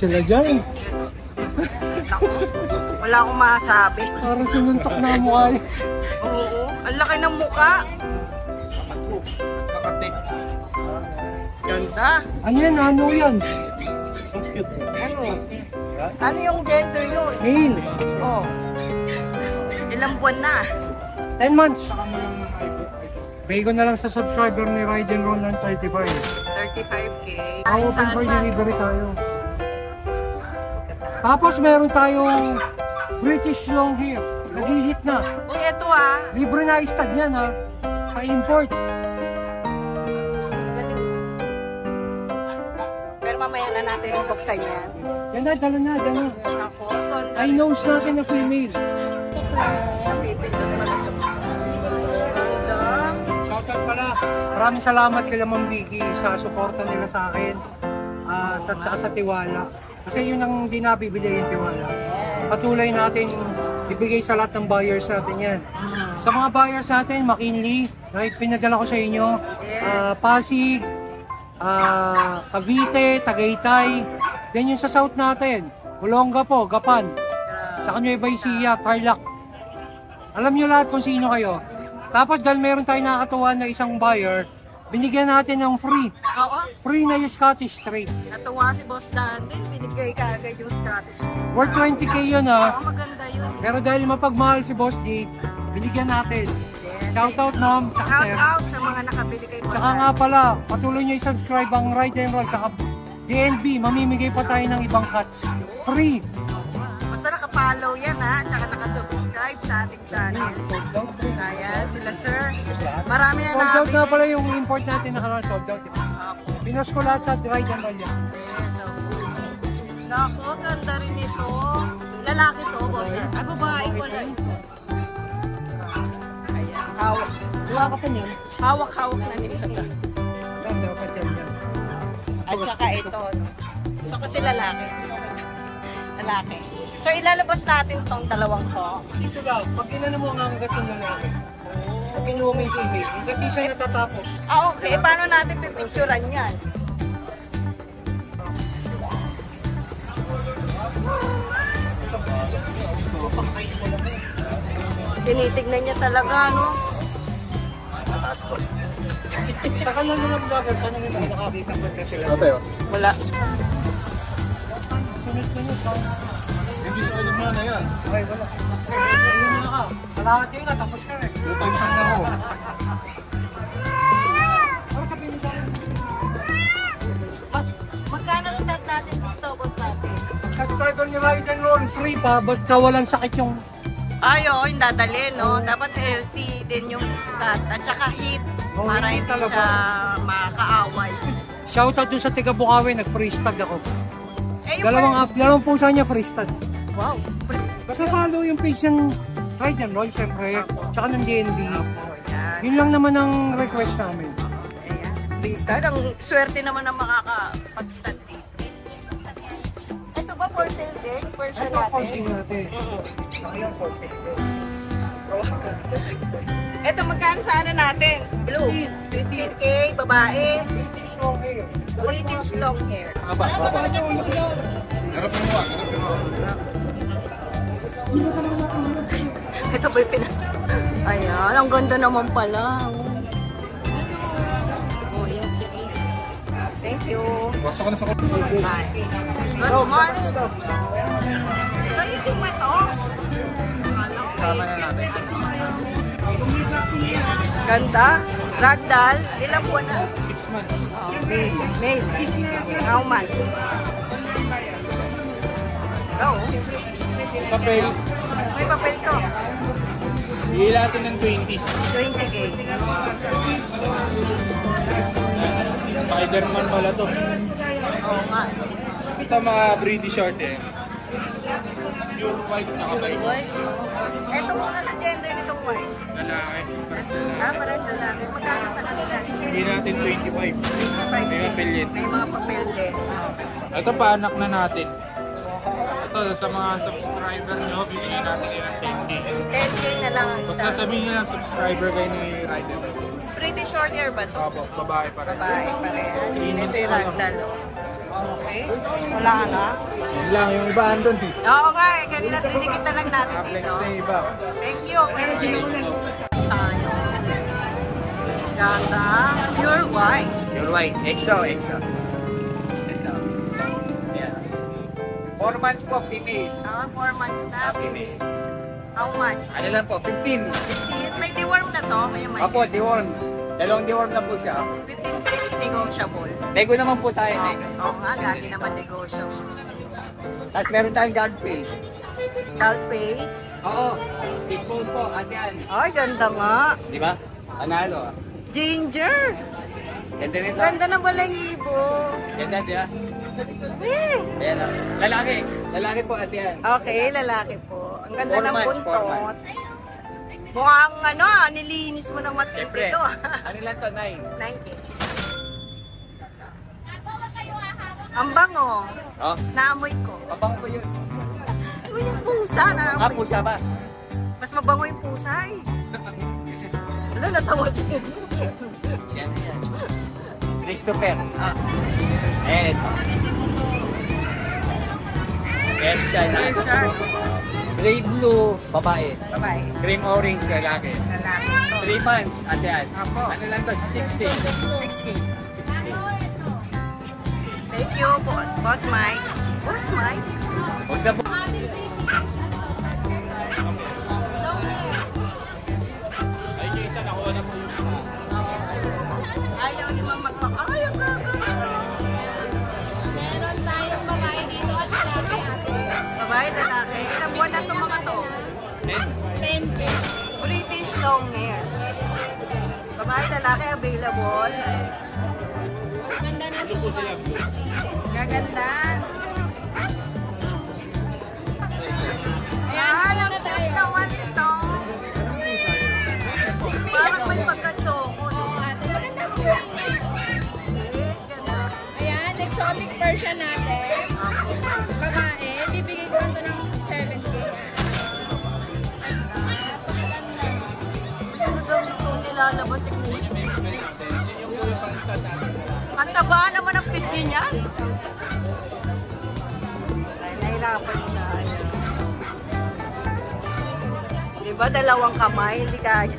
sila dyan. Wala akong masabi. Parang sinuntok na ang mukha niya. Oo, ang laki ng mukha. Ganda. Ano yan? Ano yan? Ano? Ano yung gender yun? Male. Oh. Ilang buwan na? 10 months. Pay ko na lang sa subscriber ni Ride and Roll ng 35. 35K. Open for delivery tayo. Tapos meron tayong British long hair. Nag-hit na. Uy, eto ah. Libre na istad yan ha. Pa-import. Pero mamaya na natin yung buksan yan. Yan na, dala na, dala. Ako, ganda. I knows natin na female. Pipindot pala sa ganda. Shoutout pala. Maraming salamat kay Ma'am Vicky sa suporta nila sa akin. Sa tiwala. Kasi yun ang di nabibili yung tiwala. Patuloy natin ibigay sa lahat ng buyers natin yan. Sa mga buyers natin, McKinley, right, pinadala ko sa inyo. Pasig, Cavite, Tagaytay. Then yung sa south natin, Olonga po, Gapan. Saka Nueva Ecija, Tarlac. Alam nyo lahat kung sino kayo. Tapos dahil meron tayo nakakatuwa na isang buyer, binigyan natin ng free. Oo. Free na yung Scottish Straight. Natuwa si Boss Dante, binigay ka agad yung Scottish. Worth 20k yun ha. Oo, maganda yun. Pero dahil mapagmahal si Boss D, binigyan natin. Shoutout ma'am. Shout out sa mga nakabili kay Boss Saka nga pala, patuloy nyo i-subscribe ang Ride and Roll. Saka DNB, mamimigay pa tayo ng ibang cuts. Free. Basta nakapollow yan ha, tsaka nakasubscribe sa ating channel. Ayan, sila sir. Marami na Sold out nabili. na pala yung import natin na sold out. Pinos ko lahat sa Ride and Roll yan. So, naku, ganda rin ito. Lalaki to, boss. Ay, babae pala ito. Ayan, hawak. Wala ka pa niyan. Hawak-hawak na nila ito. Yan, dapat yan yan. At saka ito. Ito kasi lalaki. Lalaki. So, ilalabas natin tong dalawang to. Isa lang, pag ginano mo ang gatong lalaki, pag kinuha mo yung female, hanggat di siya natatapos. Ah, okay. Paano natin pipicturan yan? Tinitignan niya talaga, no? Saka na nila ang dagat, tanongin mo, nakakita ba na sila? Wala. Hindi sa alam mo na yan. Ay, wala. Ayun na ka. Kalahati na, tapos ka eh. 2 times na ako. Ano sabihin mo tayo? Magkano start natin dito, boss natin? Subscriber ni Ride and Roll, free pa, basta walang sakit yung... Ay, oo, yung dadalhin, no? Dapat healthy din yung cut. At saka heat, Oh, para heat hindi talaga. siya makaaway. Shoutout dun sa Tiga Bukawi, nag-freestyle ako. Eh, yung Dalawang pusa niya freestyle. wow. Basta follow yung page ng Ride and Roll, syempre. Tsaka ng DNB. Ayan. Yun lang naman ang request namin. Ayan. Freestyle. Ang swerte naman ang makakapag-stand dito. Ito ba for sale din? Version Ito ang natin? posing natin. Ayun, posing. Ito magkano sa ano natin? Blue. 15K, babae. British long hair. British long hair. Harap mo ba? Ito ba yung Ayan, ang ganda naman pala. Oh, yan, sige. Thank you. Pasok ka na sa Bye. Good morning. So, yung ba ito? Sama na natin. Ganda. Ragdoll. Ilang buwan na? 6 months. Oh, May. How much? Oh, Papel. may papel to. Bili natin ng 20. 20K. Spider-Man pala to. Oo nga. Sa mga British short eh. Pure white tsaka white. Boy. Ito mo ano gender nitong white? Lalaki. Pares na lang. Magkano sa kanila? Bili natin 25. May papel yan. May mga papel din. Ito pa anak na natin. Ito sa mga subscriber nyo, bibigyan natin yun ng 10K. 10K na lang ang Basta isa. sabihin nyo lang subscriber kayo ni Rider. Pretty short hair ba ito? Opo, babae pa rin. Babae parehas. Ito yung ragdoll. Oh. Okay. Wala na. Yun lang, yung iba andun eh. Oo nga eh. Kanina dinikita lang natin Flex dito. na yung iba. Thank you. Thank you. Tayo. Ganda. Pure white. Your white. EXO. Ito. Yan. 4 months po, female. 4 months na. Female. How much? Ano lang po, 15. May deworm na to. May Opo, deworm. Dalawang deworm na po siya. 15 negotiable. Nego naman po tayo, Oo nego. nga, lagi naman negotiable. Tapos meron tayong guard face. Dull face. Oo. Big bone po, yan. Ay, ganda nga. Di ba? Panalo ah. Ginger. Ganda rin to. Ganda ng balahibo. Ganda, di ba? Eh. Ayan ah. Lalaki. Lalaki po, yan. Okay, lalaki po. Ang ganda 4 ng months, 4 buntot. months. Mukhang nilinis mo ng matindi Siyempre. to. Ano lang to, 9. 90. Ang bango. Oh, Naamoy ko. papang po yun. Uy, yung pusa Ah, naamoy. pusa ba? Mas mabango yung pusa eh. Wala, natawa siya. Yan, yan. Christopher. Eh, ito. Persian. Persian. Gray blue, babae. Babae. Cream orange, lalaki. Lalaki. 3 months, ate yan. Apo. Ano lang to, 60. 6K. Thank you, Boss Mike. Boss Mike? Huwag na po. Ayaw ni Mama Ay, ang gaga. Meron tayong babae dito at lalaki ate. Babae, lalaki. Ilang buwan na itong mga to? 10K. British long hair. Babae, lalaki, available. Maganda na sukat. Gaganda. Ayan, Ay, ang na cute tayo. naman ito. Parang may pagka-choco. Oo, ate. Maganda po. Ganda. Ayan, exotic version natin. Babae, bibigay ko ito ng 7K. Napakaganda. Ano daw itong nilalabas? Ang taba naman ang pisngi niya. Ay, nahirapan siya. Diba, dalawang kamay, hindi kaya.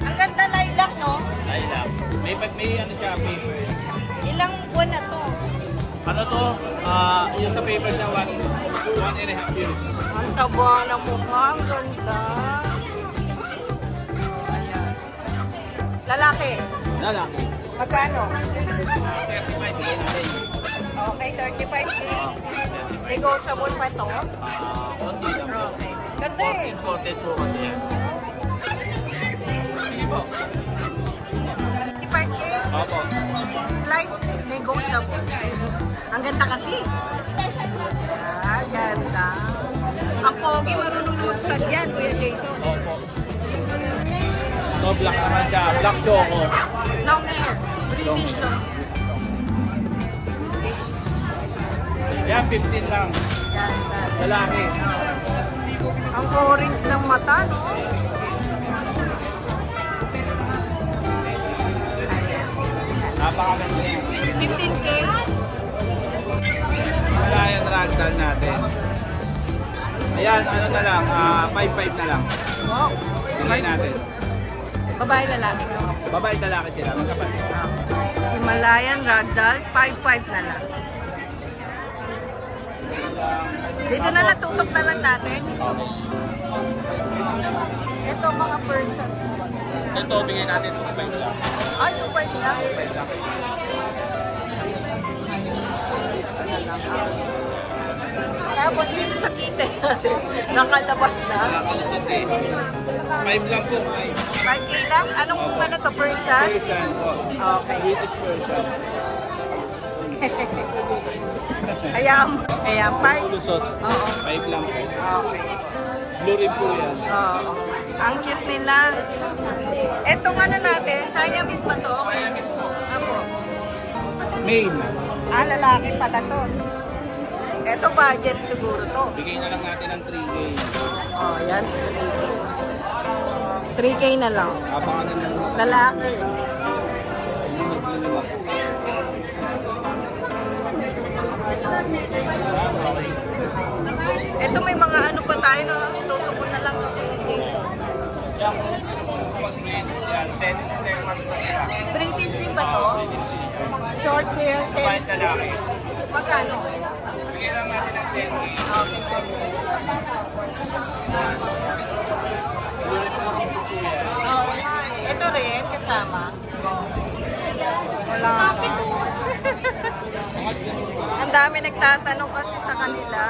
Ang ganda lilac, no? Lilac. May ano siya, paper. Ilang buwan na to? Ano to? Yung sa paper siya, 1.5 years. Ang taba ng mukha, ang ganda. Ayan. Lalaki, Lalaki. magkano? 35 bigay natin. Okay, 35K. Negotiable pa to? Konti lang po. Okay. Ganda eh. Imported po kasi yan. Sige po. 35K, Opo. slight negotiable. Ang ganda kasi. Ah, ganda. Ang pogi, marunong na mag-stud yan, Kuya Jason. Opo. Ito, black naman siya. Black choco. Long hair, British long. Yan, 15 lang. Ganda. Lalaki. Ang orange ng mata, no? Napakaganda yan. 15K. Wala yan ragdoll natin. Ayan, ano na lang, 5.5 na lang. Wow. Bigay natin. Babae, lalaki ko. Babae lalaki sila, magkapatid. Himalayan Ragdoll, 5.5 na lang. Dito na natutok na lang natin. Ito mga person. Ito, bigay natin 2.5 lang. Ay, 2.5 lang. Tapos dito sa kite natin, nakalabas na. Nakakalisot eh. 5 lang po, 5. 5K lang? Anong ano to, Persian? Persian po. Okay. British Persian. Ayan, 5. Lusot. Oo. 5 lang po. Okay. Blue rin po yan. Oo. Ang cute nila. Etong ano natin, Siamese ba to? Siamese po. Apo. Main. Ah, lalaki pala to. Ito budget siguro to. Bigay na lang natin ng 3K. Oh, yan. 3K na lang. Abangan na lang. Lalaki. Ito may mga ano pa tayo na tutukon na lang. Yan, 10 months na sila. British din ba to? Short hair, 10. Kahit lalaki. Magkano? Bigyan lang natin ng 10K. Oo nga eh. Ito rin, kasama. Wala ka. Ang dami nagtatanong kasi sa kanila.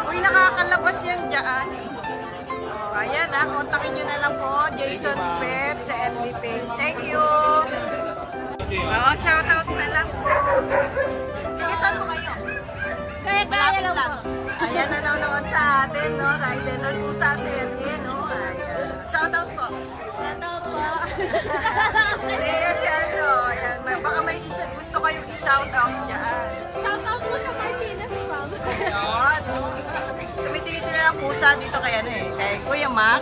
Uy, nakakalabas yan dyan. Ayan ha, kontakin nyo na lang po. Jason's Pet sa FB page. Thank you. Oo, shoutout na lang. Tigisan mo kayo. Kaya lang po. Ayan, nanonood sa atin, no? Raiden on Pusa Serye, no? Ayan. Shoutout po. Ito po. Ayan, ano. Ayan, baka may gusto kayong i-shoutout dyan. Shoutout po sa Martinez Farm. Ayan, no? Tumitingin sila ng pusa dito kay ano eh. Kay Kuya Mac.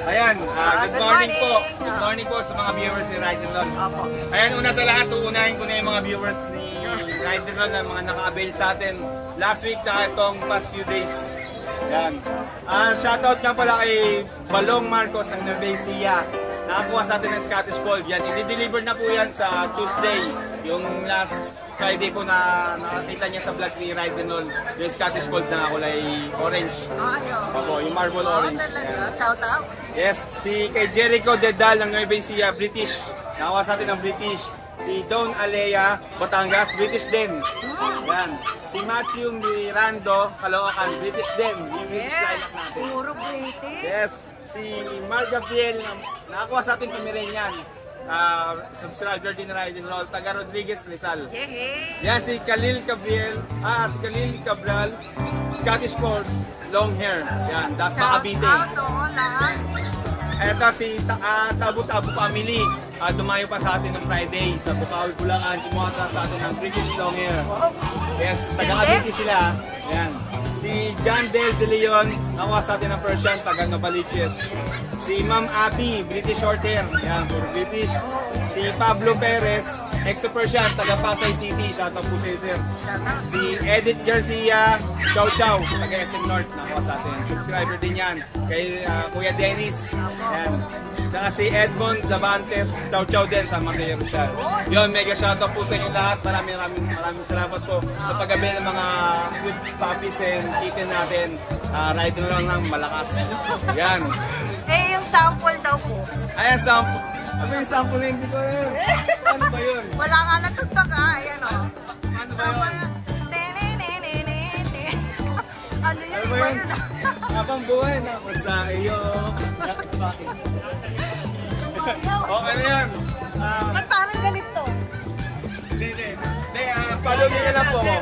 Ayan, good Good morning po. morning. Good morning po sa mga viewers ni Ride and Roll. Opo. Ayan, una sa lahat, uunahin ko na yung mga viewers ni Ride and Roll na mga naka-avail sa atin last week tsaka itong past few days. Ayan. Shoutout nga pala kay Balong Marcos ng Nervesia. Nakakuha sa atin ng Scottish Fold. Yan, i-deliver na po yan sa Tuesday. Yung last Friday po na nakakita niya sa vlog ni Ride and Roll. Yung Scottish Fold na kulay orange. Ayun. Opo, yung marble Oo, orange. talaga. Shoutout. Yes, si kay Jericho Dedal ng Nueva Ecija, British. Nakakuha sa atin ng British. Si Don Alea, Batangas, British din. Yan. Si Matthew Mirando, Caloocan, British din. Yung British lilac natin. Puro British. Yes. Si Mark Gabriel, nakakuha sa atin Pomeranian. Subscriber din na Ride and Roll, taga Rodriguez, Rizal. Yehey. Yan, si Khalil Cabral, Scottish Fold, long hair. Yan, das Makabite. Shoutout, oo, lahat. Eto si Tabu-Tabu Family. Dumayo pa sa atin ng Friday sa Bukawi, Bulangan. Kumuha sa atin ng British long hair. Yes, taga-Cavite sila. Yan. Si John Del De Leon, nakuha sa atin ng Persian, taga-Novaliches. Si Ma'am Abby, British short hair. Yan, puro British. Si Pablo Perez, ex-Persian, taga-Pasay City. Shoutout po sa sir. Si Edith Garcia, Chow Chow, taga-SM North, nakuha sa atin. Subscriber din yan. Kay Kuya Dennis. Yan. Saka si Edmond Davantes, Chow Chow din sa Magaya Rizal. Yun, mega shoutout po sa inyo lahat. Maraming salamat po sa paggabi ng mga good puppies and kitten natin. Ride and Roll ng malakas. Yan. Eh, yung sample daw po. Ayan, sample. Ano yung sample na hindi ko yun? Ano ba yun? Wala nga natugtog ha. Ayan o. Ano ba yun? Ano yun? Ano Iba ba yun? yun ah. Habang buhay na ako sa iyo. Bakit? Okay na yan. Ba't parang ganito? Hindi. Follow nyo na lang po ako.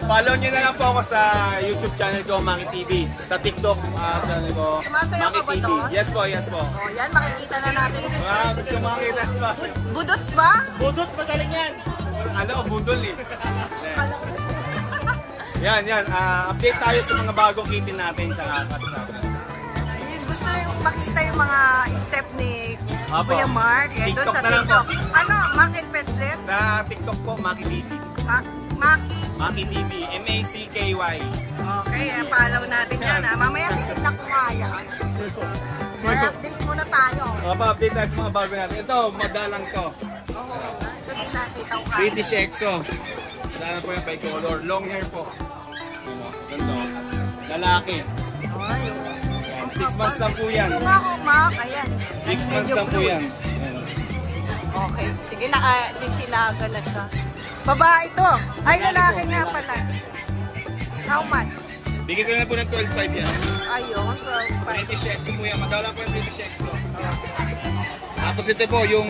Follow nyo na lang po ako sa YouTube channel ko, Maki TV. Sa TikTok, channel ko, Sumasayaw ka ba Maki TV. doon? Yes po. O yan, makikita na natin. Gusto makita. Budots ba? Ano ko, budol eh. Yan. Update tayo sa mga bagong kitten natin. Gusto yung makita yung mga step ni Apo. Kuya Mark. Eh, doon TikTok sa na lang TikTok. po. Ano? Market Pet Dress? Sa TikTok po, Maki TV. Maki. Maki TV, MACKY. Okay, follow natin yan ha. Mamaya titignan ko nga yan. May update muna tayo. Update tayo sa mga bago natin. Ito, madalang to. Oo. Ito din nakita ko ka. British Exo. Madalang po yung bicolor. Long hair po. Ganito. Lalaki. Ay, Yan. 6 months lang po yan. ito nga ko, Mark. Ayan. 6 months lang po yan. Ayan. Okay. Sige, sisilaga na siya. Babae ito. Ay, lalaki nga pala. How much? Bigyan ko na po ng 12.5 yan. Ayun, 12.5. British Exo po yan. Madalang po yung British Exo. Tapos ito po yung...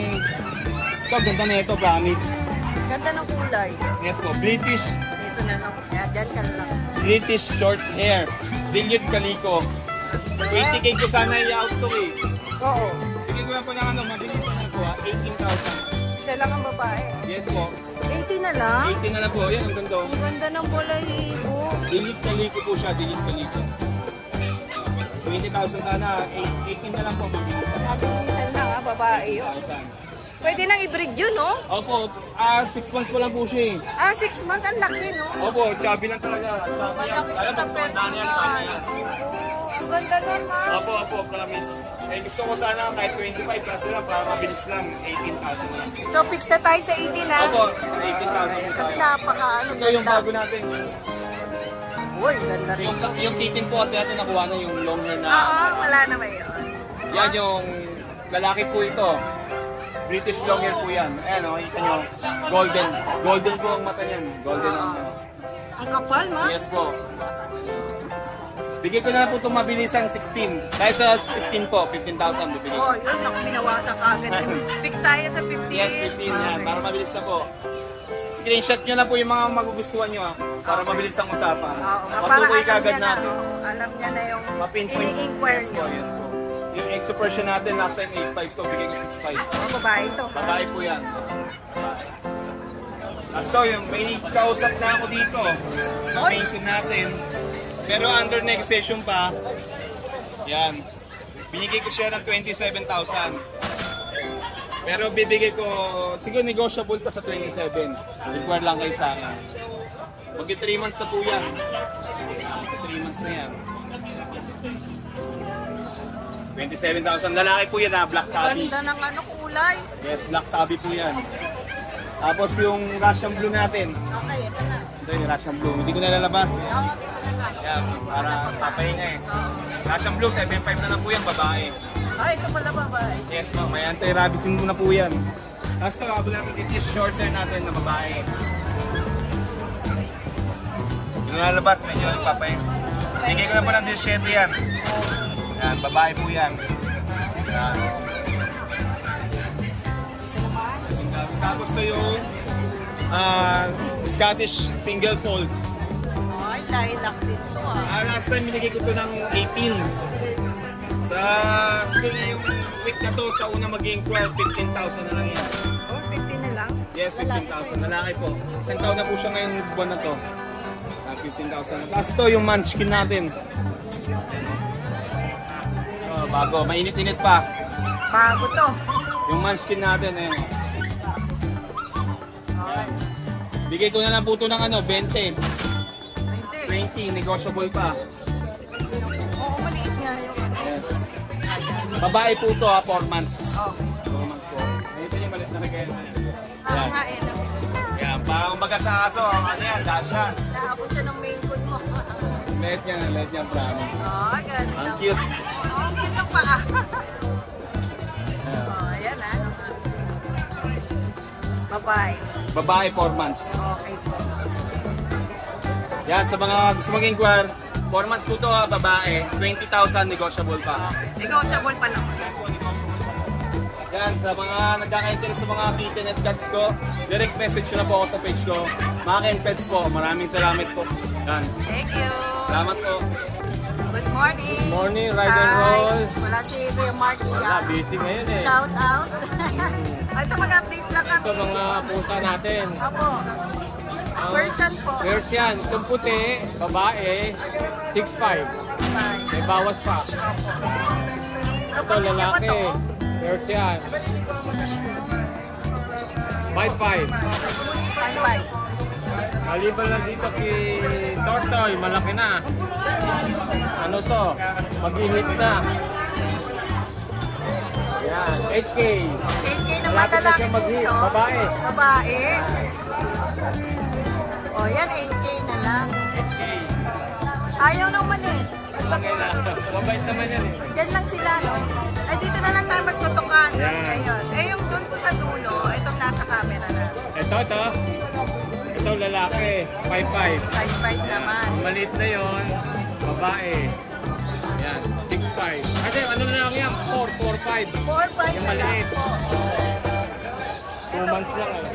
Ito, ganda na ito, promise. Ganda ng kulay. Yes po, British. Dito na lang. Yan, dyan ka lang. British short hair. Dilute Calico. 20k ko sana i-out to eh. Oo. Bigyan ko na po ng mabilis na po 18,000. Isa lang ang babae. Yes po. 80 na lang? 18 na lang po. Yan, ang ganda. Ang ganda ng balahibo. Delete Calico po siya. Delete Calico. 20,000 sana. 18 na lang po. Mabilis na. Mabilisan lang ha, babae yun. 1,000. Pwede nang i-breed yun, no? Opo, 6 months pa lang po siya eh. 6 months, ang laki, no? Opo, chubby lang talaga. Chubby yan. Malaki siya Alam sa mo, pet tandaan yan, yan. tama yan. Ang ganda nun, ma. Opo, promise. Eh, gusto ko sana kahit 25 plus lang para mabilis lang, 18,000 lang. So, fix na tayo sa 18, ha? Opo, 18,000. Kasi napaka, Ito yung bago natin. Uy, ganda rin. Yung titin po kasi natin nakuha na yung long hair na. Wala na ba yun? Yan yung lalaki po ito. British long hair po yan. Ayan o, kita nyo. Golden. Golden po ang mata niyan. Golden ang Ang kapal, ma. Yes po. Bigay ko na po itong mabilisang 16. Kahit sa 15 po, 15,000 bibigay. Oh, yun, naku, binawasan ka agad. Fix tayo sa 15. Yes, 15 yan. Para mabilis na po. Screenshot nyo na po yung mga magugustuhan nyo para mabilis ang usapan. Para Patuloy alam kagad niya na, natin. alam niya na yung Ma-pinpoint. ini-inquire Yes po, niyo. yes po. Yung expression natin, last time 8.5 to, bigay ko 6.5. Mga babae to. Babae po yan. Last to, yung may kausap na ako dito sa mason natin. Pero under negotiation pa. Yan. Binigay ko siya ng 27,000. Pero bibigay ko, siguro negotiable pa sa 27. Require lang kayo sa akin. Magki 3 months na po yan. 3 months na yan. 27,000. Lalaki po yan ha, black tabby. Ganda ng ano, kulay. Yes, black tabby po yan. Tapos yung Russian blue natin. Okay, ito na. Ito yung Russian blue. Hindi ko nalalabas. Oo, dito na lang. Yan, para papahinga eh. Russian blue, 7.5 na lang po yan, babae. Ay, ito pala babae. Yes ma'am, may anti-rabisin muna po yan. Tapos ito, habang natin dito yung short hair natin na babae. Hindi ko nalalabas, medyo papahinga. Bigay ko na po ng 17 yan. Yan, babae po yan. Yan. Tapos ito yung Scottish single fold. Ay, lilac dito Last time binigay ko ito ng 18. Sa siguro yung week na to, sa una maging 12, 15,000 na lang yan. Oh, 15 na lang. Yes, 15,000. Lalaki po. Isang taon na po siya ngayong buwan na to. 15,000. Tapos ito yung munchkin natin. Bago, mainit-init pa. Bago to. Yung munchkin natin eh. Bigay ko na lang po ito ng 20. 20, negotiable pa. Oo, maliit nga yung ano. Yes. Babae po ito 4 months. Oh. 4 months po. Ito yung malit na regalo na yan. Ah, nga eh. Yan, parang baga sa aso, ano yan, dasha. Naabot siya ng main food mo. Let yan, promise. Oh, ganda. Ang cute. Oh, ang cute ng paa. Ayan. Oh, ayan ah. Babae. Babae 4 months. Okay po. Yan, sa mga gusto mag-inquire, 4 months po ito, babae, 20,000 negotiable pa. Negotiable pa naman. Yan, sa mga nagkaka-interest sa mga kitten at cats ko, direct message nyo na po ako sa page ko. Mga Ken Pets po, maraming salamat po. Yan, Thank you. salamat po. Good morning. Good morning, Ride and Roll. Wala si Kuya Mark Wala, yan. busy ngayon eh. Shout out. Ito mag-update lang kami. Ito mga pusa natin. Apo. Version po. Persian, itong puti, babae, 6'5". May bawas pa. Ito lalaki, Persian, 5'5". Bye-bye. Maliban lang dito kay Tortoy, malaki na. Ano to? Mag-ihit na. Yan, 8K. 10K naman Malapit na lalaki siya mag-hit. dito. Babae. Babae. O yan, 8K na lang. 8K. Ayaw na umalis. Okay lang. Mabait naman yan eh. Yan lang sila, no? Ay, dito na lang tayo magtutukan. Yan. Ayun. Eh, yung doon po sa dulo, itong nasa camera na. Ito. Ito lalaki, 5'5". 5-5 naman. Ang maliit na yon, babae. Yan, 6'5". Kasi ano na lang yan, 4'5". 4-5 Yung na lang maliit. po. 2 months lang eh.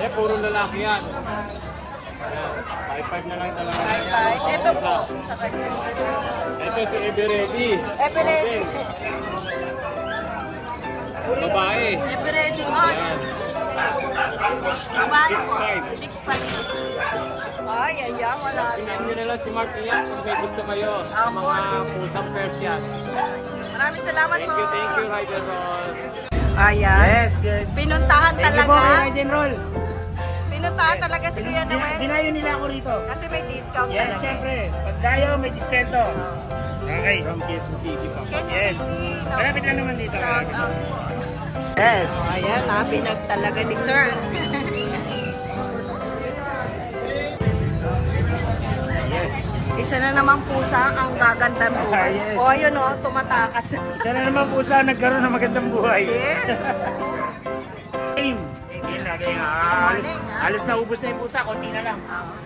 Eh, puro lalaki yan. Yan, 5'5 na lang talaga. 5-5. Ito po. Sa kanya. Ito si Eveready. Eveready. Babae. Eveready nga. Yan. Babae po. 6'5". 6'5. Ay, ayan. Wala na. Tingnan nyo na lang si Mark niya kung may gusto kayo sa mga pusang Persian. Maraming salamat po. Thank you, Ride and Roll. Ayan. Yes, good. Pinuntahan Thank you po, talaga. Ride and Roll. Pinuntahan talaga si Kuya Noel. Dinayo nila ako rito. Kasi may discount Yes, talaga. syempre. Pag dayo, may diskento. Okay. From Quezon City po. Quezon Yes. City. No? Malapit lang naman dito. Shout Malapit out lang. po. Yes. Ayan ha, binag talaga ni Sir. Yes. Isa na naman pusa ang gagandang buhay. Yes. O ayun o, tumatakas. Isa na naman po sa nagkaroon ng magandang buhay. Yes. Game. Yun na, game. Halos naubos na yung pusa, konti na lang.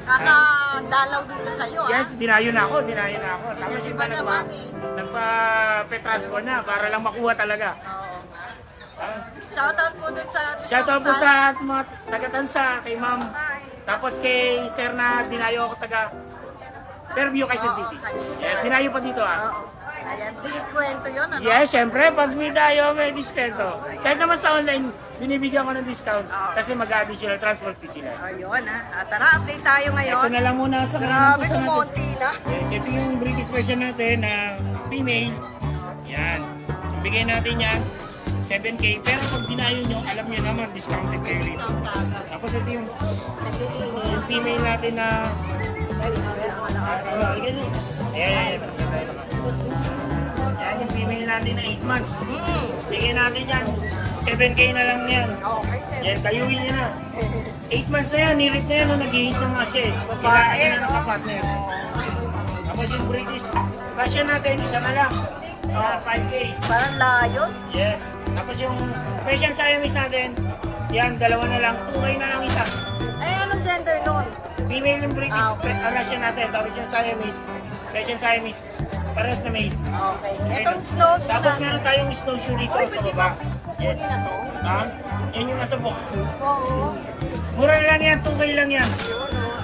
Kakadalaw dito sa'yo ha. Yes, dinayo na ako. Tapos Kasi iba ba naman eh. nagpa-petraspo na para lang makuha talaga. Shoutout po dun sa... Shoutout po sa mga taga-Tansa, kay ma'am. Tapos kay sir na dinayo ako taga Fairview, Quezon City. Yeah, dinayo pa dito ah. Ayan, diskwento yun ano? Yeah, syempre, pag may dayo, may diskento. Kahit naman sa online, binibigyan ko ng discount kasi mag-additional transport fee sila. Ayun ha. Tara, update tayo ngayon. Ito na lang muna sa Grabe, pusa natin. kumonti na. Yes, ito yung British version natin na female. Yan. Bigay natin yan, 7K. Pero pag dinayo nyo, alam nyo naman, discounted kayo rito. Discount agad. Tapos ito yung Naglilinis. female natin na... Ayan. Yan yung female natin na 8 months. Bigyan natin yan. 7K na lang yan. Okay, sir. Yan, tayuin nyo na. 8 months na yan, nirit na yan, nag-hit na nga siya eh. Babae, Kailangan na no? nakapartner. Tapos yung British, Russian natin, isa na lang. 5K. Parang layo. Yes. Tapos yung Persian Siamese natin, yan, dalawa na lang. 2K na lang isa. Eh, anong gender nun? Female yung British, Okay. Russian natin, tapos yung Siamese, Persian Siamese, pares na male. Okay. Itong snowshoe Tapos na. meron tayong snowshoe dito Uy, sa pwede baba. ba? Yes. Pwede na to? Yan yung nasa book. Oo. Mura lang yan, 2K lang yan.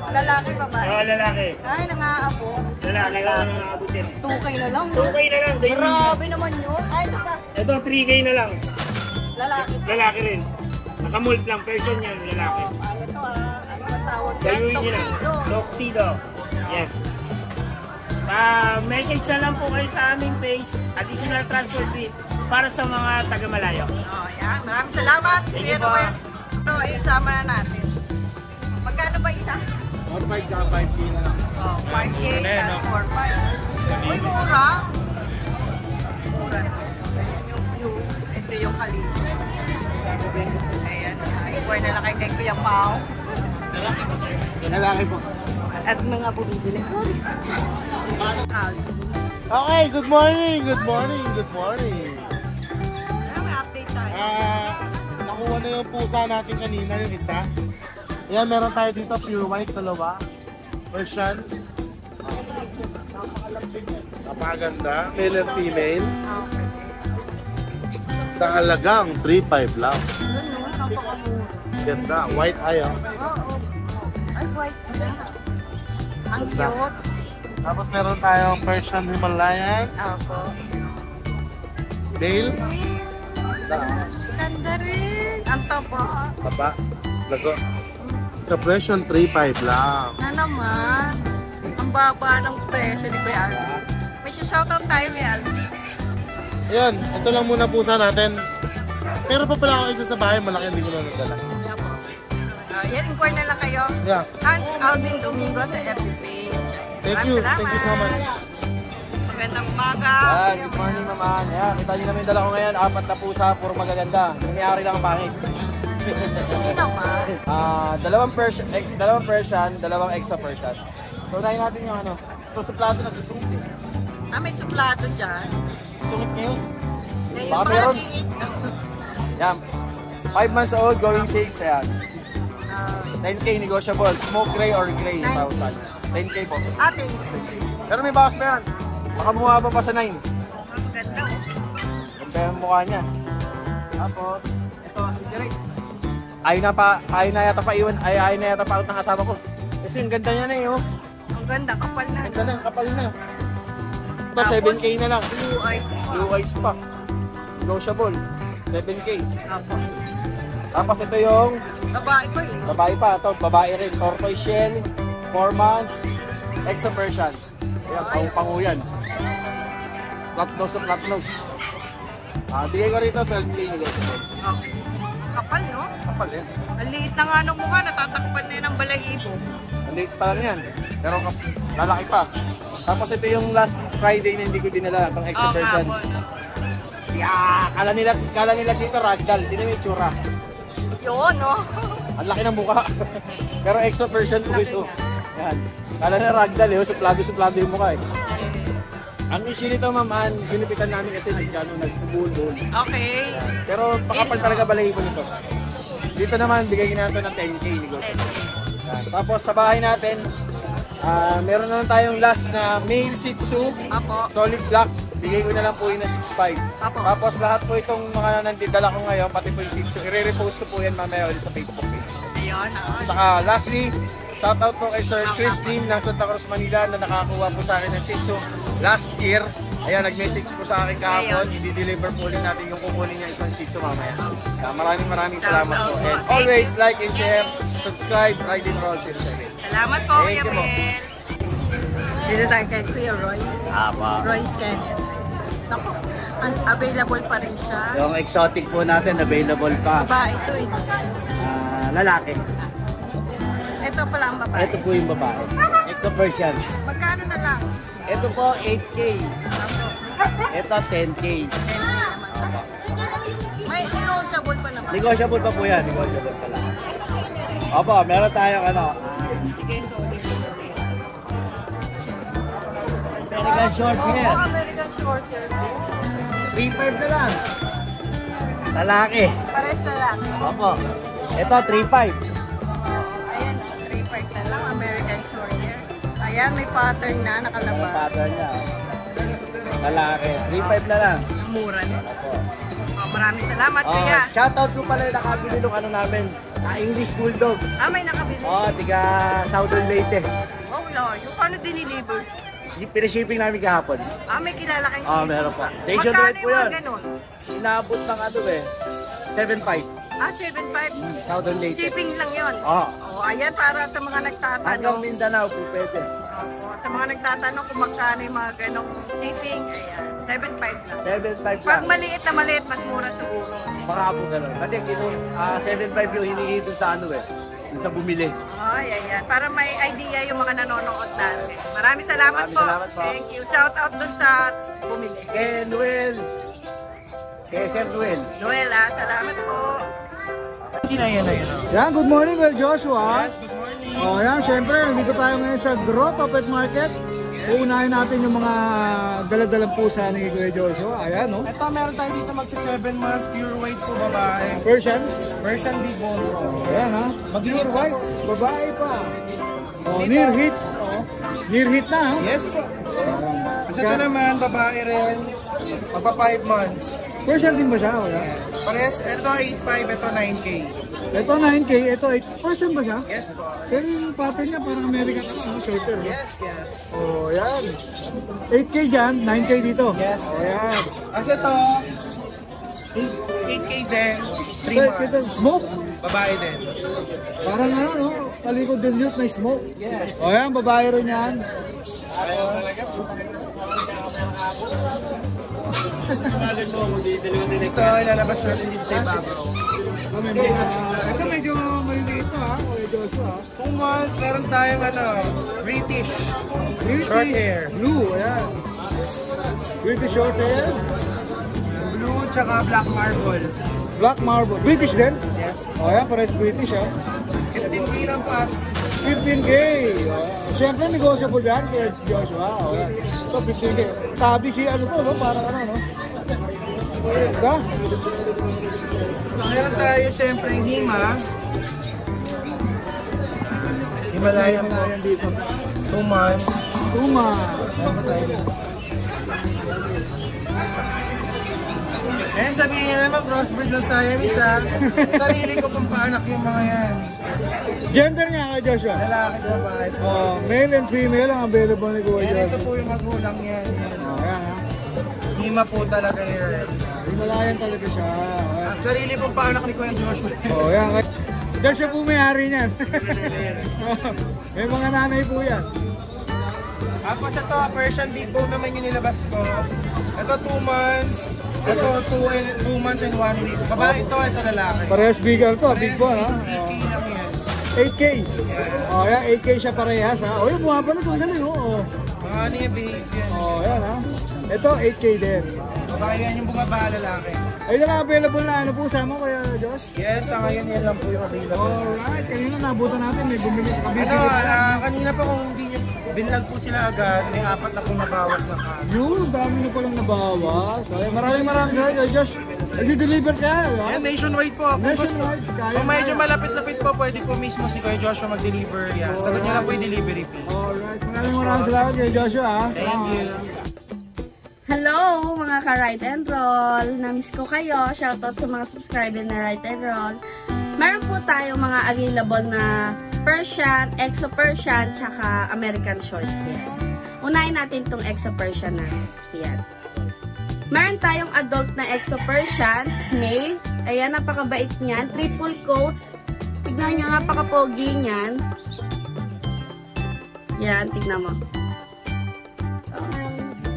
Lalaki pa ba? Oo, lalaki. Ay, nangaabo. Lalaki, oo, nangabutin. 2K na lang. 2K na lang, daily. Grabe naman yun. Ay, ito pa. Ito, 3K na lang. Lalaki. Lalaki rin. Nakamold lang, version yan, lalaki. Ano to ano ba tawag yan? Dayuin nyo lang. Tuxedo. Tuxedo. Yes. Message na lang po kayo sa aming page, additional transport fee para sa mga taga-malayo. Oh, yan. Maraming salamat. Thank you Pero, po. Pero, isama na natin. Magkano ba isa? 4-5 ka, 5K na lang. Oh, 5K Mura na yan, no? 4-5. Uy, mura. Mura. Ito yung kalito. Ayan. Ipuan na lang kay Kuya Pao. Lalaki po. At mga bumibili. Sorry. Okay, good morning, good morning, good morning. May update tayo. Nakuha na yung pusa natin kanina, yung isa. Ayan, meron tayo dito, pure white, dalawa. Persian. Napakaganda, male and female. Sa halagang 3.5 lang. Ganda, white eye. Oh. Ay, white na. Ang cute. Tapos meron tayong Persian Himalayan, Ako. male. Ganda rin. Ang taba. Taba, lago. Sa Persian 3.5 lang. Na naman. Ang baba ng presyo ni Kuya Alvin. May shoutout tayo, Kuya Alvin. Ayan, ito lang muna pusa natin. Pero pa pala ako isa sa bahay, malaki hindi ko na nadala. Yan, inquire na lang kayo. Yeah. Hans Alvin Domingo sa FB page. Thank you so much. Magandang umaga. Good morning naman. Ayan, kita nyo namin dala ko ngayon. 4 na pusa, puro magaganda. May-ari lang ang pangit. Hindi naman. Dalawang Persian, dalawang extra Persian. So, unahin natin yung ano. Ito sa plato nagsusungit eh. May suplado dyan. Sungit ngayon. Ngayon, Baka mga meron. nag-iit. Yan. 5 months old, going 6. Ayan. 10K negotiable. Smoke gray or gray. 1,000. 10K po. Atin. Pero may bawas pa yan. Baka bumaba pa sa 9. Ang ganda. Compare ang mukha niya. Tapos, ito si Jerry. Ayaw na yata pa out ng kasama ko. Kasi ang ganda niya na eh, oh. Ang ganda, kapal na. Ganda na, kapal na. Ito, 7K na lang. Blue eyes. Blue eyes pa. Negotiable. 7K. Apo. Tapos ito yung Babae pa yun. babae pa. Ito, babae rin. Tortoise shell. 4 months. Extra Persian. Ayan, pangu yan. Flat nose. Bigay ko rito 12K negotiable. Okay. Kapal, no? Kapal eh. Ang liit na nga nung mukha, natatakpan na yun ng balahibo. Ang liit pa lang yan. Pero lalaki pa. Tapos ito yung last Friday na hindi ko dinala. Itong extra version. Kala nila dito ragdoll. Hindi na yung tsura. Yun, no? Ang laki ng mukha. Pero extra version po ito. Yan. Kala nila ragdoll eh. Suplado yung mukha eh. Ang issue nito, ma'am, ginipitan namin kasi nagbubuhol-buhol. Okay. Pero pakapal talaga balahibo nito. Dito naman, bigay natin ng 10K negosyo. Tapos sa bahay natin, meron na lang tayong last na male Shih Tzu, solid black. Bigay ko na lang po yun na 6'5". Tapos lahat po itong mga nandidala ko ngayon, pati po yung Shih Tzu, i-repost ko po yan mamaya ulit sa Facebook page. Ayun, Saka lastly, shoutout po kay Sir Chris Lim ng Santa Cruz, Manila na nakakuha po sa akin ng Shih Tzu last year. Ayan, nag-message po sa akin kahapon. I-deliver po ulit natin yung kukunin niya isang Shih Tzu mamaya. Maraming salamat po. And always like and share, subscribe, Ride and Roll 07. Salamat po, Kuya Mel. Dito tayo kay Kuya Roy. Roy Scanner. Naku, available pa rin siya. Yung exotic po natin, available pa. Babae ito eh. Lalaki. Ito pala ang babae. Ito po yung babae. Exo Persian. Magkano na lang? Ito po 8K. Ito 10K. May negotiable pa naman. Negotiable pa po yan. Negotiable pa lang. Ito sa inyo rin. Opo, meron tayong ano. Sige, sorry. American short hair. American short hair. 3.5 na lang. Lalaki. Pares na lang. Opo. Ito 3.5. Ayan, 3.5 na lang. American short hair. Ayan, may pattern na nakalabas. Pattern niya. Lalaki. 3.5 na lang. Mura na. Maraming salamat, Kuya. Shoutout ko pala yung nakabili nung ano namin. English Bulldog. May nakabili. Tiga Southern Leyte. Oh, layo. Paano diniliver? Pinashipping namin kahapon. May kilala kayo. Meron pa. Magkano yung mga ganun? Inabot ng ano 7.5. 7.5. Southern Leyte. Shipping lang yun. Ayan, para sa mga nagtatanong. Hanggang Mindanao po pwede. Sa mga nagtatanong kung magkano yung mga ganong shipping, ayan, 7.5 lang. 7.5 Pag lang. maliit, mas mura siguro. Baka po gano'n. Kasi 7.5 yung hinihingi dun sa ano dun sa bumili. Ayan. Para may idea yung mga nanonood natin. Maraming salamat po. Thank you. Shout out dun sa bumili. Kay Noel. Kay Sir Noel. Noel, salamat po. Yan, good morning, Well Joshua. Yes, good morning. Yan, syempre, nandito tayo ngayon sa Grotto Pet Market. Uunahin natin yung mga daladalang pusa ni Kuya Joshua. Ayan, no? Ito, meron tayo dito magsa 7 months, pure white po babae. Persian? Persian big bone. Ayan, ha? Pure white, babae pa. Near hit. Near hit na, ha? Yes po. Kasi ito naman, babae rin. Magpa 5 months. Persian din ba siya? Pares, ito 8.5, ito 9K. Ito 9K, ito 8. Persian ba siya? Yes po. Pero yung pattern niya parang American naman, shorter. Yes. Yan. 8K dyan, 9K dito. Yes. Yan. Kasi ito, 8K din, 3 months. Smoke. Babae din. Parang ano, no? Talikod din yun, may smoke. Yes. Yan, babae rin yan. Ito, ilalabas natin dito sa ibabaw. Ito medyo maliliit ito, ha? Kuya Joshua. 2 months, meron tayong British short hair. Blue, ayan. British short hair. Blue tsaka black marble. Black marble. British din? Yes. Ayan, parehas British, ha? 15K lang pass. 15K. Siyempre, negotiable yan, Kuya Joshua. Ayan. Ito, 15K. Sabi si ano to, no? Parang ano, no? Ika? Meron tayo siyempre yung Himalayan po. Dito. 2 months. Tuma. Meron tayo dito. Sabihin niya naman, crossbreed ng Siamese ha. Sarili ko pang paanak yung mga yan. Gender niya kay Joshua? Lalaki at babae. Male and female ang available ni Kuya Joshua. Ito po yung magulang yan. Ayan, ha? Hima po talaga yan. Himalayan talaga siya. Sarili pong paanak ni Kuya Joshua. Yan. Joshua po may-ari niyan. May mga nanay po yan. Tapos ito, Persian Big Bone naman yung nilabas ko. Ito 2 months. Ito 2 months and 1 week. Babae ito lalaki. Parehas bigger to, big bone ha. 8K lang yan. 8K. Oh, yan, 8K siya parehas ha. Oh, yung bumabalik ang galing oh. Mga ano yung behavior. Oh, yan ha. Ito 8K din. Babae yan yung bumaba lalaki. Ay, na available na ano po sama Kuya Josh? Yes, ngayon yan lang po yung available. Alright, kanina nabutan natin, may bumili kabibili. Kanina pa kung hindi nyo binlag po sila agad, may 4 na pong nabawas na ka. Yun, dami na palang nabawas. Ay, maraming salamat Kuya Josh. Nag-deliver ka? Yan, nationwide po. Nationwide, kaya. Kung medyo malapit-lapit po, pwede po mismo si Kuya Joshua mag-deliver. Yan. Sagot nyo lang po yung delivery fee. Alright, maraming salamat Kuya Joshua. Thank you. Hello mga ka-Ride and Roll! Namiss ko kayo. Shoutout sa mga subscriber na Ride and Roll. Meron po tayong mga available na Persian, Exo Persian, tsaka American Short Hair. Unahin natin itong Exo Persian natin. Yan. Meron tayong adult na Exo Persian, male. Ayan, napakabait niyan. Triple coat. Tignan nyo, napaka-pogi niyan. Yan, tignan mo.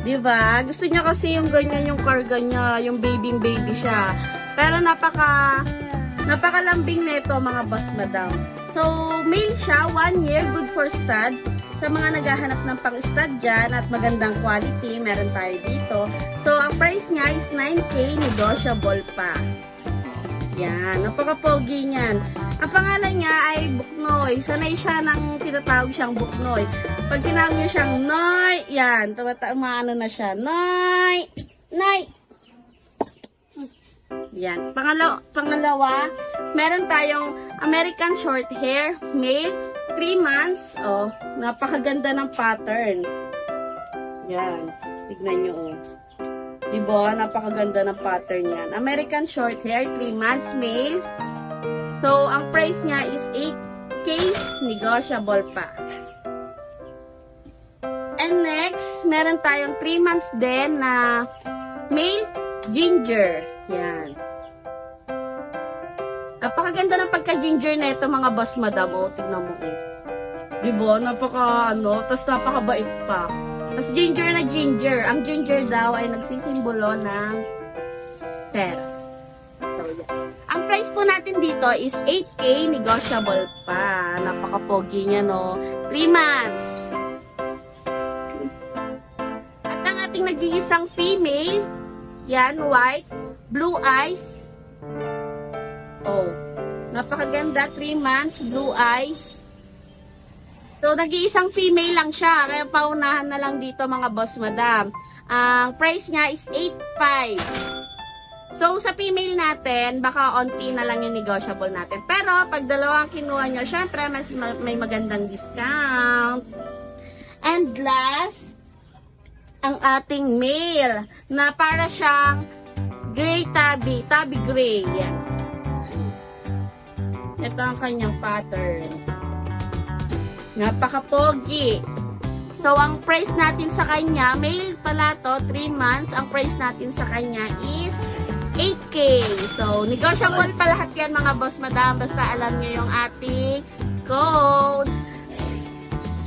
Diba? Gusto niya kasi yung ganyan yung karga niya, yung baby siya. Pero napakalambing nito mga boss madam. So, male siya, 1 year, good for stud. Sa mga naghahanap ng pang-stud dyan at magandang quality, meron tayo dito. So, ang price niya is 9K, negotiable pa. Yan, napaka-pogi niyan. Ang pangalan niya ay Buknoy. Sanay siya ng tinatawag siyang Buknoy. Pag tinawag niyo siyang Noy, yan, umaano na siya. Noy! Noy! Yan. Pangalawa, meron tayong American Short Hair, male, 3 months. Oh, napakaganda ng pattern. Yan. Tignan nyo, oh. Diba? Napakaganda ng pattern yan. American Short Hair, 3 months, male. So, ang price niya is 8K, negotiable pa. And next, meron tayong 3 months din na male ginger. Yan. Napakaganda ng pagka-ginger na ito, mga boss madam. O, tignan mo eh. Diba? Tapos napakabait pa. Tapos ginger na ginger. Ang ginger daw ay nagsisimbolo ng pera. So, yan. Ang price po natin dito is 8K, negotiable pa. Napaka-pogi niya, no? 3 months. At ang ating nag-iisang female, yan, white, blue eyes. Oh, napakaganda, 3 months, blue eyes. So, nag-iisang female lang siya. Kaya paunahan na lang dito, mga boss madam. Ang price niya is 8.5. So, sa female natin, baka onti na lang yung negotiable natin. Pero, pag dalawang kinuha nyo, syempre, may magandang discount. And last, ang ating male, na para siyang gray tabby gray. Yan. Ito ang kanyang pattern. Napaka-pogi. So, ang price natin sa kanya, male pala to, 3 months. Ang price natin sa kanya is 8K. So, negotiable pa lahat yan, mga boss madam. Basta alam nyo yung ating code.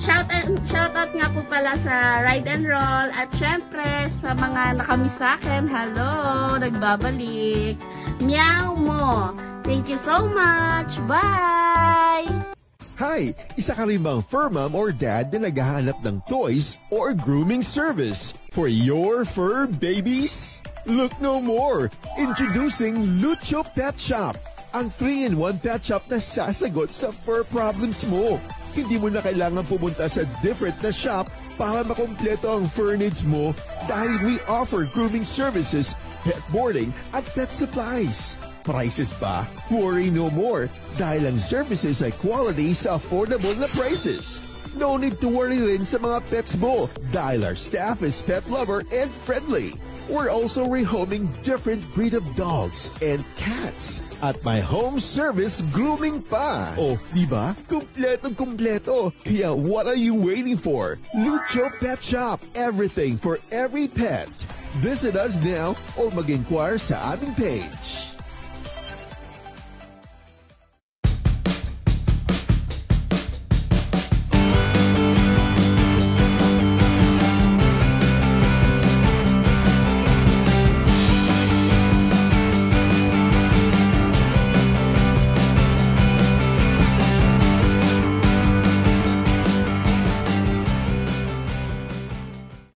Shoutout nga po pala sa Ride and Roll. At syempre, sa mga nakamiss sa akin, hello, nagbabalik. Meow mo. Thank you so much. Bye! Hi! Isa ka rin bang fur mom or dad na naghahanap ng toys or grooming service for your fur babies? Look no more! Introducing Lucho Pet Shop, ang 3-in-1 pet shop na sasagot sa fur problems mo. Hindi mo na kailangan pumunta sa different na shop para makompleto ang fur needs mo dahil we offer grooming services, pet boarding, at pet supplies. Prices ba? Worry no more dahil ang services ay quality sa affordable na prices. No need to worry rin sa mga pets mo dahil our staff is pet lover and friendly. We're also rehoming different breed of dogs and cats at my home service grooming pa. Oh, diba? Kumpletong-kumpleto. Kaya what are you waiting for? Lucho Pet Shop. Everything for every pet. Visit us now or mag-inquire sa aming page.